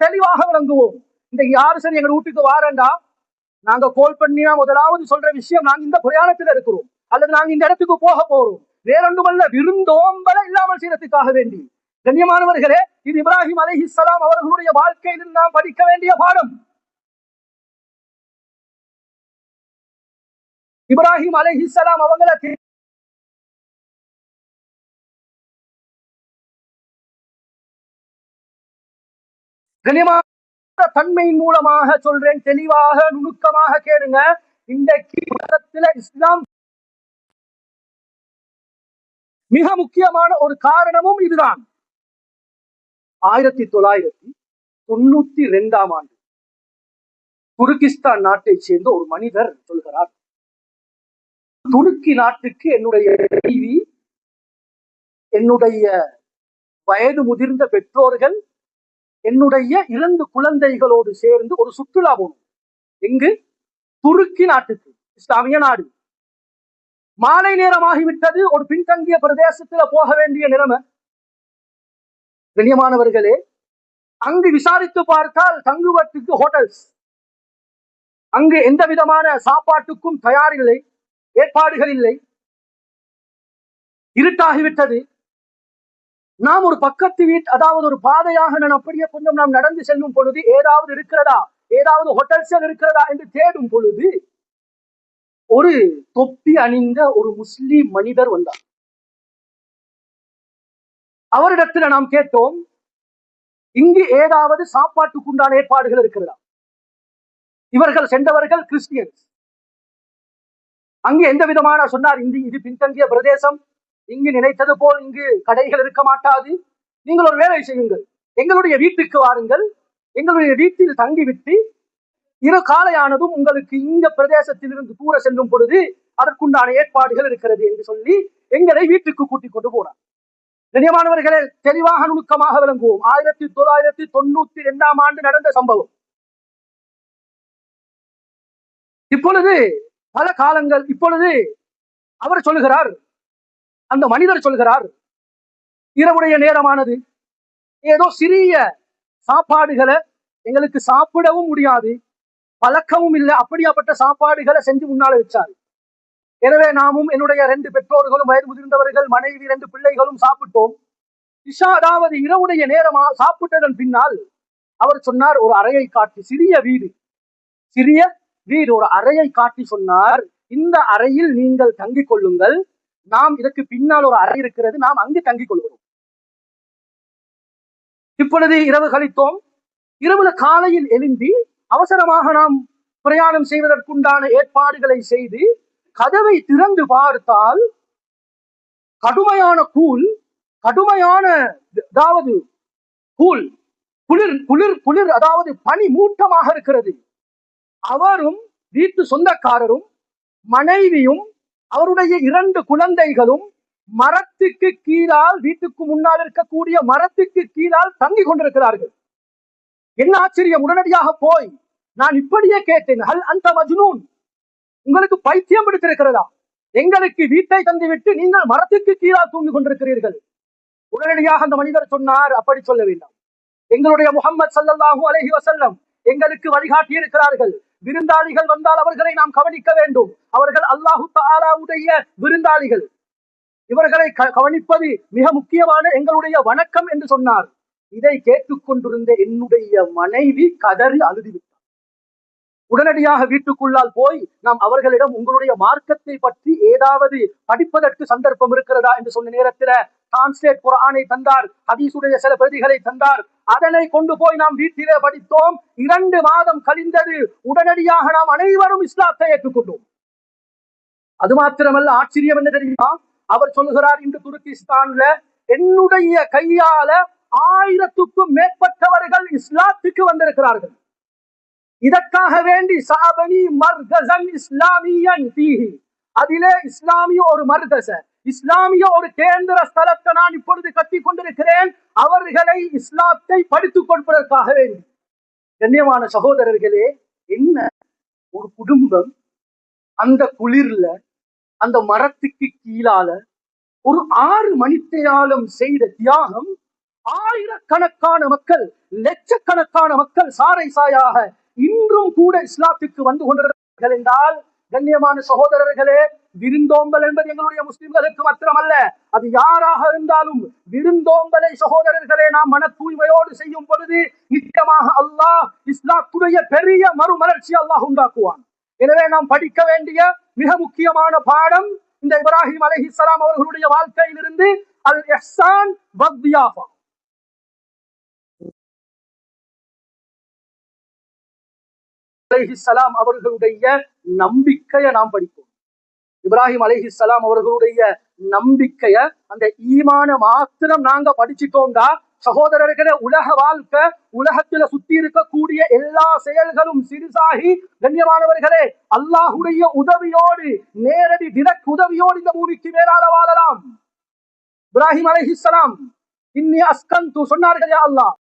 தெளிவாக விளங்குவோம். இந்த யாரு சரி எங்க வீட்டுக்கு வாரண்டா, நாங்க கோல் பண்ணினா முதலாவது சொல்ற விஷயம், நாங்க இந்த பிரயாணத்துல இருக்கிறோம் அல்லது நாங்க இந்த இடத்துக்கு போக போறோம், வேறொன்றுமல்ல விருந்தோம்பல இல்லாமல் செய்யறதுக்காக வேண்டி. கண்ணியமானவர்களே, இது இப்ராஹிம் அலைஹிஸ்ஸலாம் அவர்களுடைய வாழ்க்கையில் நாம் படிக்க வேண்டிய பாடம். இப்ராஹிம் அலைஹிஸ்ஸலாம் அவங்களை கண்ணியமான தன்மையின் மூலமாக சொல்றேன், தெளிவாக நுணுக்கமாக கேளுங்க. இன்றைக்கு உலகத்துல இஸ்லாம் மிக முக்கியமான ஒரு காரணமும் இதுதான். 1992 ஆண்டு துருக்கிஸ்தான் நாட்டை சேர்ந்த ஒரு மனிதர் சொல்கிறார், துருக்கி நாட்டுக்கு என்னுடைய மனைவி, என்னுடைய வயது முதிர்ந்த பெற்றோர்கள், என்னுடைய 2 குழந்தைகளோடு சேர்ந்து ஒரு சுற்றுலா போகணும். எங்கு? துருக்கி நாட்டுக்கு, இஸ்லாமிய நாடு. மாலை நேரமாகிவிட்டது, ஒரு பின்தங்கிய பிரதேசத்துல போக வேண்டிய நிலைமை. கண்ணியமானவர்களே, அங்கு விசாரித்து பார்த்தால் தங்குவதற்கு ஹோட்டல்ஸ், அங்கு எந்த விதமான சாப்பாட்டுக்கும் தயார் இல்லை, ஏற்பாடுகள் இல்லை. இருட்டாகிவிட்டது. நாம் ஒரு பக்கத்து அதாவது ஒரு பாதையாக நான் அப்படியே கொஞ்சம் நாம் நடந்து செல்லும் பொழுது ஏதாவது இருக்கிறதா, ஏதாவது ஹோட்டல்ஸ் இருக்கிறதா என்று தேடும் பொழுது ஒரு தொப்பி அணிந்த ஒரு முஸ்லிம் மனிதர் வந்தார். அவரிடத்துல நாம் கேட்டோம், இங்கு ஏதாவது சாப்பாட்டுக்குண்டான ஏற்பாடுகள் இருக்கிறதா? இவர்கள் சென்றவர்கள் கிறிஸ்டியன்ஸ். அங்கு எந்த விதமான சொன்னார், இது பின்தங்கிய பிரதேசம், இங்கு நினைத்தது போல் இங்கு கடைகள் இருக்க மாட்டாது, நீங்கள் ஒரு வேலை செய்யுங்கள், எங்களுடைய வீட்டுக்கு வாருங்கள், எங்களுடைய வீட்டில் தங்கிவிட்டு இரு காலையானதும் உங்களுக்கு இந்த பிரதேசத்தில் இருந்து தூர செல்லும் பொழுது அதற்குண்டான ஏற்பாடுகள் இருக்கிறது என்று சொல்லி எங்களை வீட்டுக்கு கூட்டிக் கொண்டு போனார். கண்ணியமானவர்களே, தெளிவாக நுணுக்கமாக விளங்குவோம். 1992 ஆண்டு நடந்த சம்பவம். இப்பொழுது பல காலங்கள், இப்பொழுது அவர் சொல்லுகிறார், அந்த மனிதர் சொல்கிறார், இரவுடைய நேரமானது, ஏதோ சிறிய சாப்பாடுகளை எங்களுக்கு சாப்பிடவும் முடியாது, பழக்கமும் இல்லை, அப்படியாப்பட்ட சாப்பாடுகளை செஞ்சு முன்னால வச்சாரு. எனவே நாமும் என்னுடைய 2 பெற்றோர்களும், வயது முதிர்ந்தவர்கள், மனைவி, 2 பிள்ளைகளும் சாப்பிட்டோம். இஷா, அதாவது இரவுடைய நேரமா சாப்பிட்டதன் பின்னால் அவர் சொன்னார், ஒரு அறையை காட்டி, சிறிய வீடு ஒரு அறையை காட்டி சொன்னார், இந்த அறையில் நீங்கள் தங்கிக் கொள்ளுங்கள், நாம் இதற்கு பின்னால் ஒரு அறை இருக்கிறது, நாம் அங்கு தங்கிக் கொள்கிறோம். இப்பொழுது இரவு கழித்தோம். இரவுல காலையில் எழுந்தி அவசரமாக நாம் பிரயாணம் செய்வதற்குண்டான ஏற்பாடுகளை செய்து கதவை திறந்து பார்த்தால் கடுமையான அதாவது குளிர், அதாவது பனி மூட்டமாக இருக்கிறது. அவரும், வீட்டு சொந்தக்காரரும், மனைவியும், அவருடைய 2 குழந்தைகளும் மரத்துக்கு கீழால், வீட்டுக்கு முன்னால் இருக்கக்கூடிய மரத்துக்கு கீழால் தங்கி கொண்டிருக்கிறார்கள். என்ன ஆச்சரியம்! உடனடியாக போய் நான் இப்படியே கேட்டேன், ஹல் அந்த மஜ்னூன், உங்களுக்கு பைத்தியம் பிடித்திருக்கிறதா? எங்களுக்கு வீட்டை தந்துவிட்டு நீங்கள் மரத்துக்கு கீழால் தூங்கி கொண்டிருக்கிறீர்கள். உடனடியாக அந்த மனிதர் சொன்னார், அப்படி சொல்ல வேண்டாம், எங்களுடைய முஹம்மது ஸல்லல்லாஹு அலைஹி வஸல்லம் எங்களுக்கு வழிகாட்டி இருக்கிறார்கள், விருந்தாளிகள் வந்தால் அவர்களை நாம் கவனிக்க வேண்டும், அவர்கள் அல்லாஹு தஆலாவுடைய விருந்தாளிகள், இவர்களை கவனிப்பது மிக முக்கியமான எங்களுடைய வணக்கம் என்று சொன்னார். இதை கேட்டுக்கொண்டிருந்த என்னுடைய மனைவி கதறி அழுதுவிட்டார். உடனடியாக வீட்டுக்குள்ளால் போய் நாம் அவர்களிடம், உங்களுடைய மார்க்கத்தை பற்றி ஏதாவது படிப்பதற்கு சந்தர்ப்பம் இருக்கிறதா என்று சொன்ன நேரத்தில் டிரான்ஸ்லேட் குர்ஆனை தந்தார், ஹதீஸுடைய சில பிரதிகளை தந்தார். அதனை கொண்டு போய் நாம் வீட்டிலே படித்தோம். 2 மாதம் கழிந்தது. உடனடியாக நாம் அனைவரும் இஸ்லாத்தை ஏற்றுக்கொண்டோம். அது மாத்திரமல்ல, ஆச்சரியம் என்ன தெரியுமா? அவர் சொல்லுகிறார், இன்று துருக்கிஸ்தான்ல என்னுடைய கையால 1000க்கும் மேற்பட்டவர்கள் இஸ்லாத்துக்கு வந்திருக்கிறார்கள். இதற்காக வேண்டி சாபனி மர்கஸன் இஸ்லாமியன் ஃபீஹி, அதிலே இஸ்லாமிய ஒரு மர்கஸ, இஸ்லாமிய ஒரு கேந்திர ஸ்தலத்தை நான் இப்பொழுது கட்டி கொண்டிருக்கிறேன், அவர்களை இஸ்லாத்தை படித்துக் கொடுப்பதற்காக வேண்டி. கண்ணியமான சகோதரர்களே, என்ன ஒரு குடும்பம் அந்த குளிர்ல, அந்த மரத்துக்கு கீழால ஒரு 6 மணித்தேயாலம் செய்த தியாகம் ஆயிரக்கணக்கான மக்கள், லட்சக்கணக்கான மக்கள் சாறை சாயாக இன்றும் கூட இஸ்லாத்துக்கு வந்து கொண்டிருக்கிறார்கள் என்றால், கண்ணியமான சகோதரர்களே, விருந்தோம்பல் என்பது எங்களுடைய முஸ்லிம்களுக்கு மாத்திரமல்ல, அது யாராக இருந்தாலும் விருந்தோம்பலை சகோதரர்களே நாம் மன தூய்மையோடு செய்யும் பொழுது நிச்சயமாக அல்லாஹ் இஸ்லாத்துடைய பெரிய மறுமலர்ச்சி அல்லாஹ் உண்டாக்குவான். எனவே நாம் படிக்க வேண்டிய மிக முக்கியமான பாடம் இந்த இப்ராஹிம் அலைஹிஸ்ஸலாம் அவர்களுடைய வாழ்க்கையிலிருந்து அல் இஹ்சான் வத்தியாஃபா. அலைஹிஸ்ஸலாம் அவர்களுடைய நம்பிக்கையை நாம் படிப்போம். இப்ராஹிம் அலைஹிஸ்ஸலாம் அவர்களுடைய நம்பிக்கைய, அந்த ஈமான மாத்திரம் நாங்க படிச்சுட்டோம்டா சகோதரர்களே, உலக வாழ்க்கை, உலகத்துல சுத்தி இருக்கக்கூடிய எல்லா செயல்களும் சிறுசாகி, கண்ணியமானவர்களே, அல்லாஹுடைய உதவியோடு, நேரடி டிரெக்ட் உதவியோடு இந்த பூமிக்கு மேலால வாழலாம். இப்ராஹிம் அலைஹிஸ்ஸலாம் இன்னி அஸ்கந்து சொன்னார்கள், யா அல்லாஹ்